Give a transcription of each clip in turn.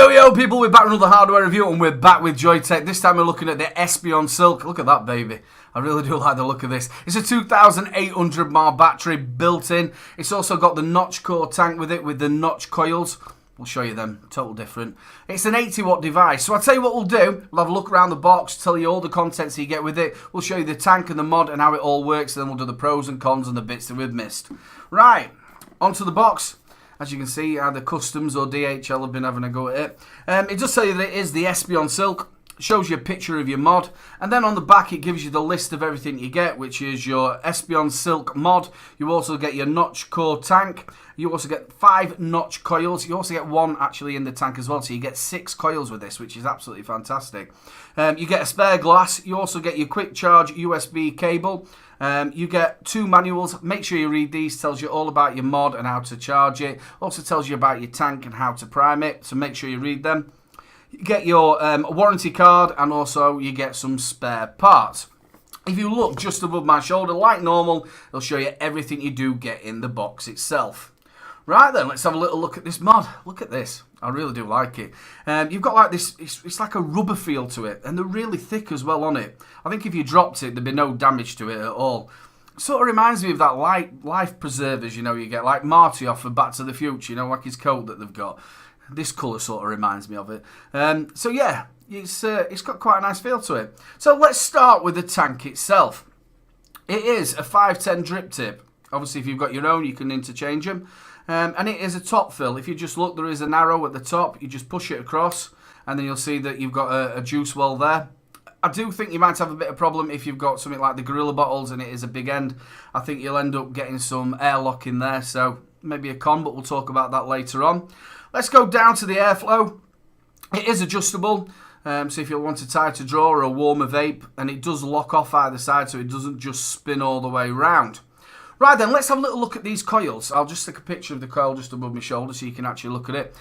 Yo, people, we're back with another hardware review, and we're back with Joyetech. This time we're looking at the Espion Silk. Look at that, baby. I really do like the look of this. It's a 2,800 mAh battery built in. It's also got the notchcore tank with it, with the notch coils. We'll show you them, total different. It's an 80 watt device. So I'll tell you what we'll do. We'll have a look around the box, tell you all the contents you get with it. We'll show you the tank and the mod and how it all works. And then we'll do the pros and cons and the bits that we've missed. Right, onto the box. As you can see, either Customs or DHL have been having a go at it. It does tell you that it is the Espion Silk. It shows you a picture of your mod. And then on the back, it gives you the list of everything you get, which is your Espion Silk mod. You also get your notch core tank. You also get 5 notch coils. You also get 1 actually in the tank as well. So you get 6 coils with this, which is absolutely fantastic. You get a spare glass. You also get your quick charge USB cable. You get 2 manuals. Make sure you read these. Tells you all about your mod and how to charge it. Also tells you about your tank and how to prime it. So make sure you read them. You get your warranty card, and also you get some spare parts. If you look just above my shoulder, like normal, it'll show you everything you do get in the box itself. Right then, let's have a little look at this mod. Look at this. I really do like it. You've got like this, it's like a rubber feel to it, and they're really thick as well on it. I think if you dropped it, there'd be no damage to it at all. Sort of reminds me of that life preservers, you know, you get like Marty off of Back to the Future, you know, like his coat that they've got. This colour sort of reminds me of it. So yeah, it's got quite a nice feel to it. So let's start with the tank itself. It is a 510 drip tip. Obviously, if you've got your own, you can interchange them. And it is a top fill. If you just look, there is an arrow at the top. You just push it across, and then you'll see that you've got a juice well there. I do think you might have a bit of problem if you've got something like the Gorilla bottles and it is a big end. I think you'll end up getting some airlock in there, so maybe a con, but we'll talk about that later on. Let's go down to the airflow. It is adjustable, so if you want a tighter draw or a warmer vape, and it does lock off either side, so it doesn't just spin all the way round. Right then, let's have a little look at these coils. I'll just take a picture of the coil just above my shoulder so you can actually look at it.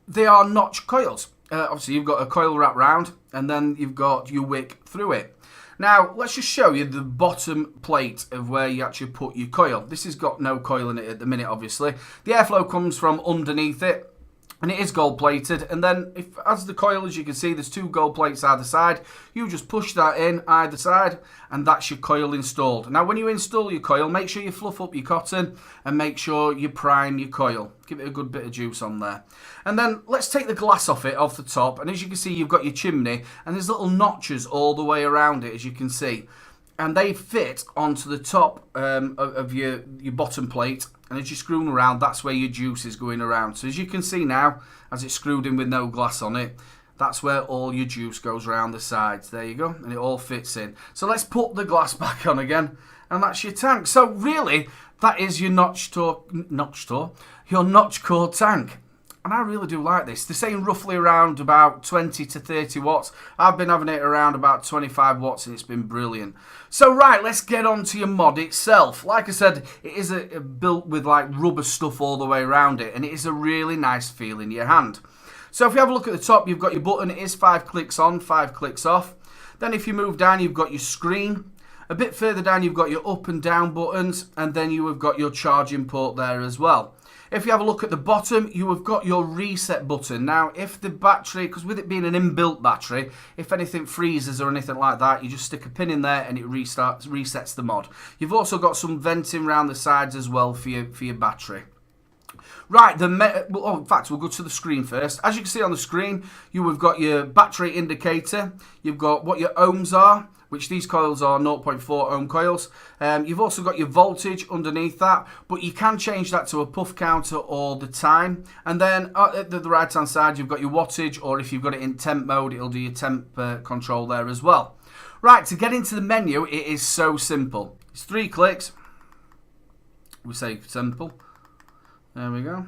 They are notch coils. Obviously, you've got a coil wrapped round, and then you've got your wick through it. Now, let's just show you the bottom plate of where you actually put your coil. This has got no coil in it at the minute, obviously. The airflow comes from underneath it, and it is gold plated. And then, as the coil, as you can see, there's 2 gold plates either side. You just push that in either side, and that's your coil installed. Now, when you install your coil, make sure you fluff up your cotton, and make sure you prime your coil. Give it a good bit of juice on there. And then let's take the glass off it, off the top. And as you can see, you've got your chimney, and there's little notches all the way around it, as you can see. And they fit onto the top of your bottom plate. And as you screw them around, that's where your juice is going around. So as you can see now, as it's screwed in with no glass on it, that's where all your juice goes around the sides. There you go. And it all fits in. So let's put the glass back on again. And that's your tank. So really, that is your notch core tank. And I really do like this. They're saying roughly around about 20 to 30 watts. I've been having it around about 25 watts and it's been brilliant. So right, let's get on to your mod itself. Like I said, it is built with like rubber stuff all the way around it, and it is a really nice feel in your hand. So if you have a look at the top, you've got your button. It is 5 clicks on, 5 clicks off. Then if you move down, you've got your screen. A bit further down, you've got your up and down buttons, and then you have got your charging port there as well. If you have a look at the bottom, you have got your reset button. Now, if the battery, because with it being an inbuilt battery, if anything freezes or anything like that, you just stick a pin in there and it resets the mod. You've also got some venting around the sides as well for your battery. Right, in fact, we'll go to the screen first. As you can see on the screen, you have got your battery indicator. You've got what your ohms are, which these coils are 0.4 ohm coils. You've also got your voltage underneath that, but you can change that to a puff counter all the time. And then at the right hand side, you've got your wattage, or if you've got it in temp mode, it'll do your temp control there as well. Right, to get into the menu, it is so simple. It's 3 clicks. We say simple. There we go.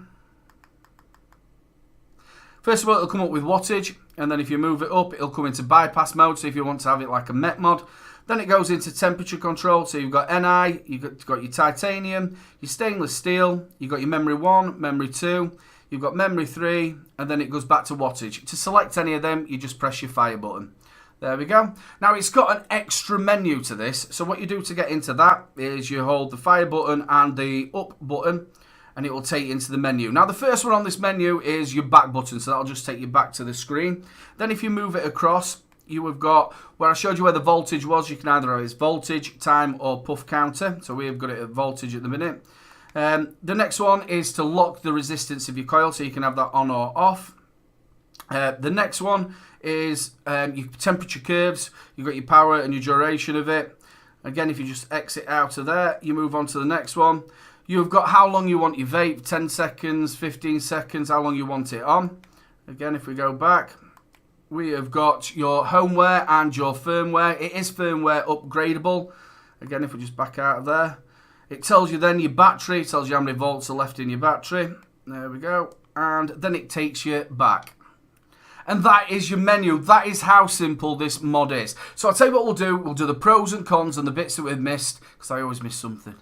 First of all, it'll come up with wattage, and then if you move it up, it'll come into bypass mode, so if you want to have it like a MET mod. Then it goes into temperature control, so you've got NI, you've got your titanium, your stainless steel, you've got your memory 1, memory 2, you've got memory 3, and then it goes back to wattage. To select any of them, you just press your fire button. There we go. Now it's got an extra menu to this, so what you do to get into that is you hold the fire button and the up button, and it will take you into the menu. Now the first one on this menu is your back button, so that'll just take you back to the screen. Then if you move it across, you have got where I showed you where the voltage was. You can either have its voltage, time, or puff counter. So we have got it at voltage at the minute. The next one is to lock the resistance of your coil, so you can have that on or off. The next one is your temperature curves. You've got your power and your duration of it. Again, if you just exit out of there, you move on to the next one. You've got how long you want your vape, 10 seconds, 15 seconds, how long you want it on. Again, if we go back, we have got your homeware and your firmware. It is firmware upgradable. Again, if we just back out of there, it tells you then your battery, it tells you how many volts are left in your battery. There we go. And then it takes you back. And that is your menu. That is how simple this mod is. So I'll tell you what we'll do. We'll do the pros and cons and the bits that we've missed, because I always miss something.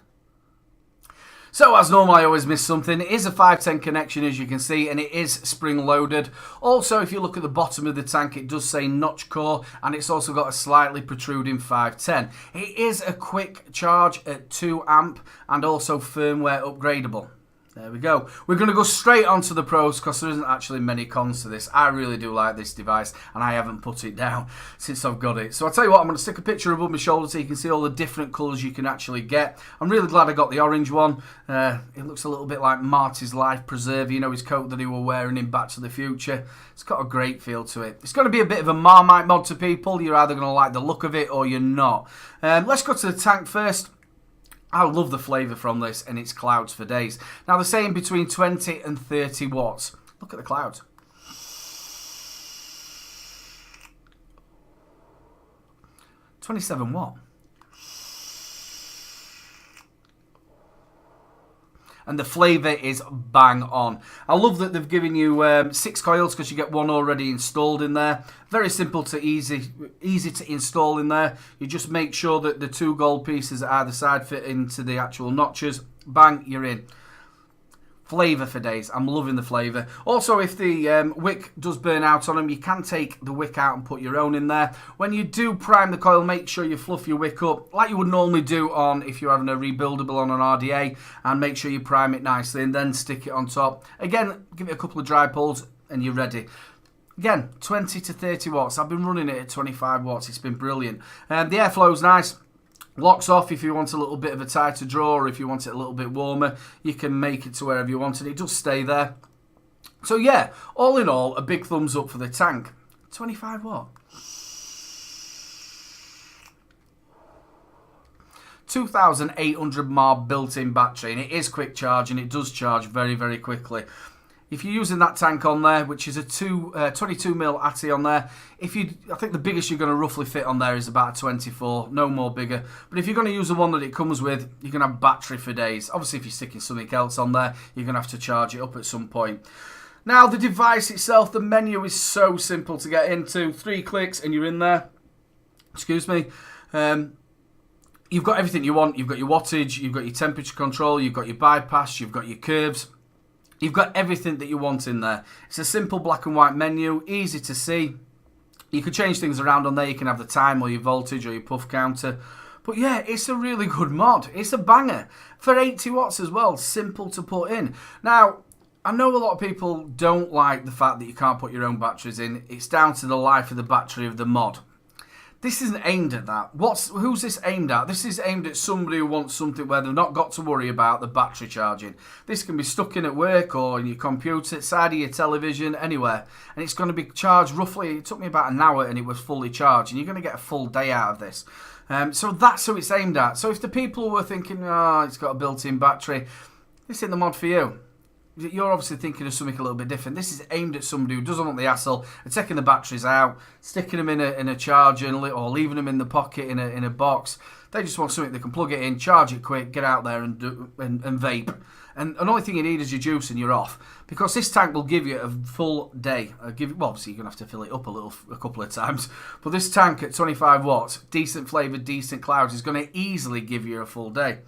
So as normal, I always miss something. It is a 510 connection, as you can see, and it is spring loaded. Also, if you look at the bottom of the tank, it does say notchcore, and it's also got a slightly protruding 510. It is a quick charge at 2 amp and also firmware upgradable. There we go. We're going to go straight on to the pros because there isn't actually many cons to this. I really do like this device and I haven't put it down since I've got it. So I'll tell you what, I'm going to stick a picture above my shoulder so you can see all the different colours you can actually get. I'm really glad I got the orange one. It looks a little bit like Marty's Life Preserver, you know, his coat that he was wearing in Back to the Future. It's got a great feel to it. It's going to be a bit of a Marmite mod to people. You're either going to like the look of it or you're not. Let's go to the tank first. I love the flavour from this, and it's clouds for days. Now, they're saying between 20 and 30 watts. Look at the clouds. 27 watt. And the flavour is bang on. I love that they've given you 6 coils because you get one already installed in there. Very simple to easy to install in there. You just make sure that the 2 gold pieces at either side fit into the actual notches. Bang, you're in. Flavour for days. I'm loving the flavour. Also, if the wick does burn out on them, you can take the wick out and put your own in there. When you do prime the coil, make sure you fluff your wick up like you would normally do on if you're having a rebuildable on an RDA, and make sure you prime it nicely and then stick it on top. Again, give it a couple of dry pulls and you're ready. Again, 20 to 30 watts. I've been running it at 25 watts. It's been brilliant. The airflow's nice. Locks off if you want a little bit of a tighter draw, or if you want it a little bit warmer, you can make it to wherever you want and it does stay there. So yeah, all in all, a big thumbs up for the tank. 25 watt. 2,800 mAh built-in battery, and it is quick charge and it does charge very, very quickly. If you're using that tank on there, which is a 22mm ATI on there, I think the biggest you're going to roughly fit on there is about a 24, no more bigger. But if you're going to use the one that it comes with, you're going to have battery for days. Obviously, if you're sticking something else on there, you're going to have to charge it up at some point. Now, the device itself, the menu is so simple to get into. 3 clicks and you're in there. Excuse me. You've got everything you want. You've got your wattage, you've got your temperature control, you've got your bypass, you've got your curves. You've got everything that you want in there. It's a simple black and white menu, easy to see. You can change things around on there. You can have the time or your voltage or your puff counter. But yeah, it's a really good mod. It's a banger. For 80 watts as well, simple to put in. Now, I know a lot of people don't like the fact that you can't put your own batteries in. It's down to the life of the battery of the mod. This isn't aimed at that. Who's this aimed at? This is aimed at somebody who wants something where they've not got to worry about the battery charging. This can be stuck in at work or in your computer, side of your television, anywhere. And it's going to be charged roughly, it took me about an hour and it was fully charged. And you're going to get a full day out of this. So that's who it's aimed at. So if the people were thinking, oh, it's got a built-in battery, this isn't the mod for you. You're obviously thinking of something a little bit different. This is aimed at somebody who doesn't want the hassle of taking the batteries out, sticking them in a charger, or leaving them in the pocket in a box. They just want something they can plug it in, charge it quick, get out there and vape. And the only thing you need is your juice and you're off. Because this tank will give you a full day. Well, obviously you're going to have to fill it up a couple of times. But this tank at 25 watts, decent flavour, decent clouds, is going to easily give you a full day.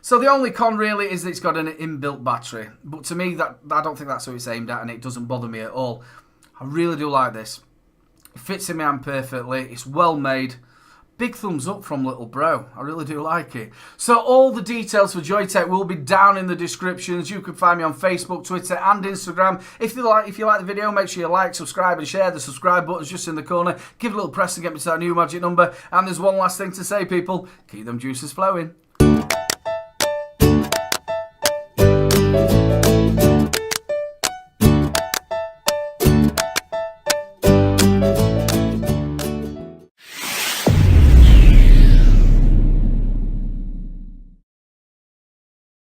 So the only con really is that it's got an inbuilt battery. But to me, I don't think that's what it's aimed at, and it doesn't bother me at all. I really do like this. It fits in my hand perfectly. It's well made. Big thumbs up from little bro. I really do like it. So all the details for Joyetech will be down in the descriptions. You can find me on Facebook, Twitter and Instagram. If you like the video, make sure you like, subscribe and share. The subscribe button's just in the corner. Give it a little press to get me to that new magic number. And there's one last thing to say, people. Keep them juices flowing.